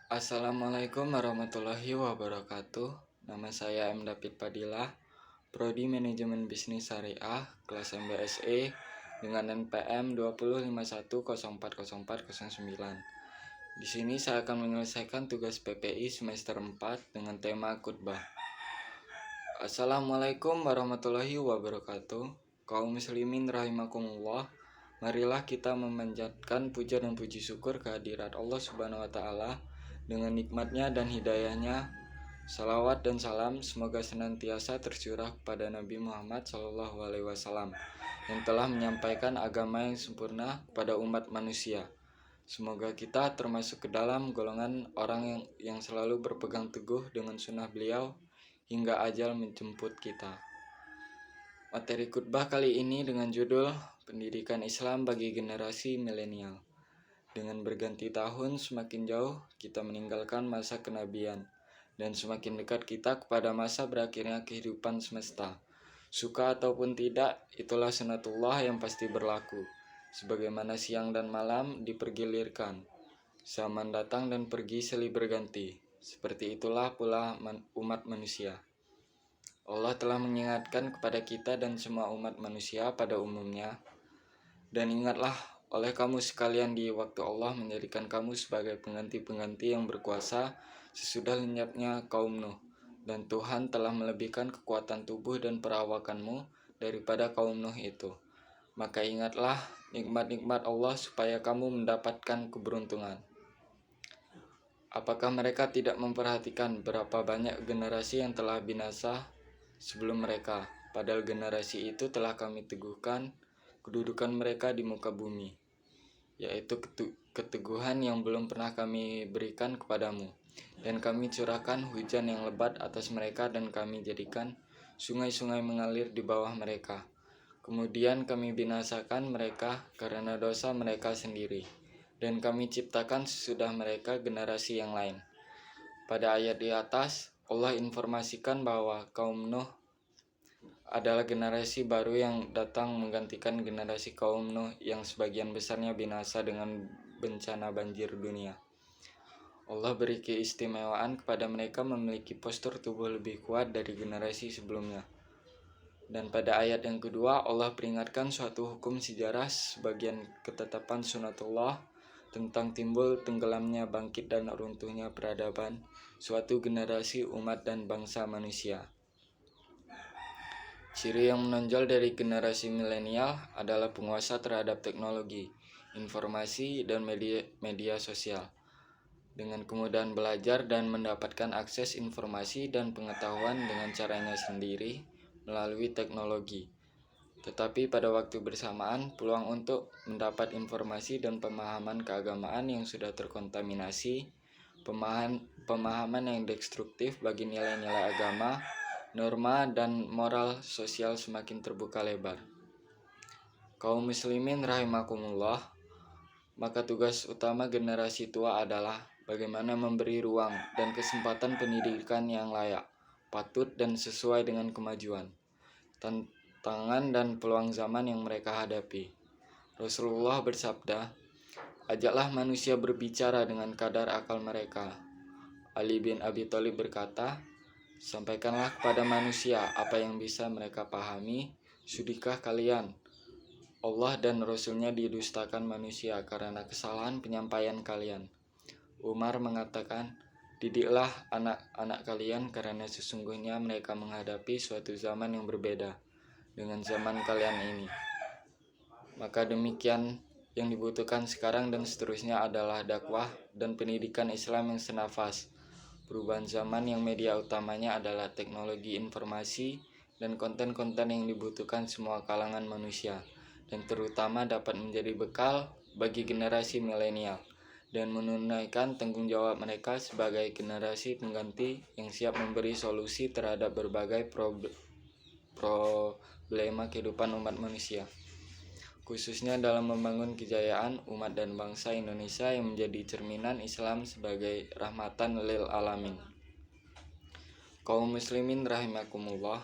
Assalamualaikum warahmatullahi wabarakatuh. Nama saya M. David Padilla, Prodi Manajemen Bisnis Syariah, kelas MBSE dengan NPM 2051040409. Di sini saya akan menyelesaikan tugas PPI semester 4 dengan tema khutbah. Assalamualaikum warahmatullahi wabarakatuh. Kaum muslimin rahimakumullah. Marilah kita memanjatkan puja dan puji syukur kehadirat Allah Subhanahu wa taala dengan nikmatnya dan hidayahnya. Salawat dan salam semoga senantiasa tercurah kepada Nabi Muhammad SAW yang telah menyampaikan agama yang sempurna kepada umat manusia. Semoga kita termasuk ke dalam golongan orang yang selalu berpegang teguh dengan sunnah beliau hingga ajal menjemput kita. Materi khutbah kali ini dengan judul Pendidikan Islam bagi Generasi Milenial. Dengan berganti tahun semakin jauh kita meninggalkan masa kenabian dan semakin dekat kita kepada masa berakhirnya kehidupan semesta. Suka ataupun tidak, itulah sunatullah yang pasti berlaku. Sebagaimana siang dan malam dipergilirkan, zaman datang dan pergi silih berganti. Seperti itulah pula umat manusia. Allah telah mengingatkan kepada kita dan semua umat manusia pada umumnya. Dan ingatlah oleh kamu sekalian di waktu Allah menjadikan kamu sebagai pengganti-pengganti yang berkuasa sesudah lenyapnya kaum Nuh. Dan Tuhan telah melebihkan kekuatan tubuh dan perawakanmu daripada kaum Nuh itu. Maka ingatlah nikmat-nikmat Allah supaya kamu mendapatkan keberuntungan. Apakah mereka tidak memperhatikan berapa banyak generasi yang telah binasa sebelum mereka? Padahal generasi itu telah kami teguhkan kedudukan mereka di muka bumi, yaitu keteguhan yang belum pernah kami berikan kepadamu. Dan kami curahkan hujan yang lebat atas mereka dan kami jadikan sungai-sungai mengalir di bawah mereka. Kemudian kami binasakan mereka karena dosa mereka sendiri. Dan kami ciptakan sesudah mereka generasi yang lain. Pada ayat di atas, Allah informasikan bahwa kaum Nuh adalah generasi baru yang datang menggantikan generasi kaum Nuh yang sebagian besarnya binasa dengan bencana banjir dunia. Allah beri keistimewaan kepada mereka memiliki postur tubuh lebih kuat dari generasi sebelumnya. Dan pada ayat yang kedua, Allah peringatkan suatu hukum sejarah sebagian ketetapan sunatullah tentang timbul, tenggelamnya, bangkit dan runtuhnya peradaban suatu generasi umat dan bangsa manusia. Ciri yang menonjol dari generasi milenial adalah penguasa terhadap teknologi, informasi, dan media sosial. Dengan kemudahan belajar dan mendapatkan akses informasi dan pengetahuan dengan caranya sendiri melalui teknologi. Tetapi pada waktu bersamaan, peluang untuk mendapat informasi dan pemahaman keagamaan yang sudah terkontaminasi, pemahaman yang destruktif bagi nilai-nilai agama, norma dan moral sosial semakin terbuka lebar. Kaum muslimin rahimakumullah, maka tugas utama generasi tua adalah bagaimana memberi ruang dan kesempatan pendidikan yang layak, patut dan sesuai dengan kemajuan, tantangan dan peluang zaman yang mereka hadapi. Rasulullah bersabda, "Ajaklah manusia berbicara dengan kadar akal mereka." Ali bin Abi Thalib berkata, "Sampaikanlah kepada manusia apa yang bisa mereka pahami. Sudikah kalian Allah dan Rasulnya didustakan manusia karena kesalahan penyampaian kalian?" Umar mengatakan, "Didiklah anak-anak kalian karena sesungguhnya mereka menghadapi suatu zaman yang berbeda dengan zaman kalian ini." Maka demikian yang dibutuhkan sekarang dan seterusnya adalah dakwah dan pendidikan Islam yang senafas. Perubahan zaman yang media utamanya adalah teknologi informasi dan konten-konten yang dibutuhkan semua kalangan manusia, dan terutama dapat menjadi bekal bagi generasi milenial dan menunaikan tanggung jawab mereka sebagai generasi pengganti yang siap memberi solusi terhadap berbagai problema kehidupan umat manusia, khususnya dalam membangun kejayaan umat dan bangsa Indonesia yang menjadi cerminan Islam sebagai rahmatan lil alamin. Kaum muslimin rahimakumullah,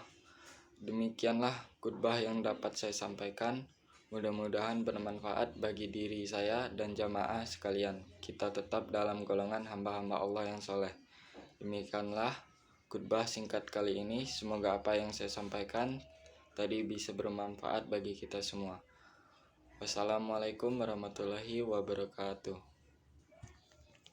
demikianlah khutbah yang dapat saya sampaikan. Mudah-mudahan bermanfaat bagi diri saya dan jamaah sekalian. Kita tetap dalam golongan hamba-hamba Allah yang soleh. Demikianlah khutbah singkat kali ini. Semoga apa yang saya sampaikan tadi bisa bermanfaat bagi kita semua. Wassalamualaikum warahmatullahi wabarakatuh.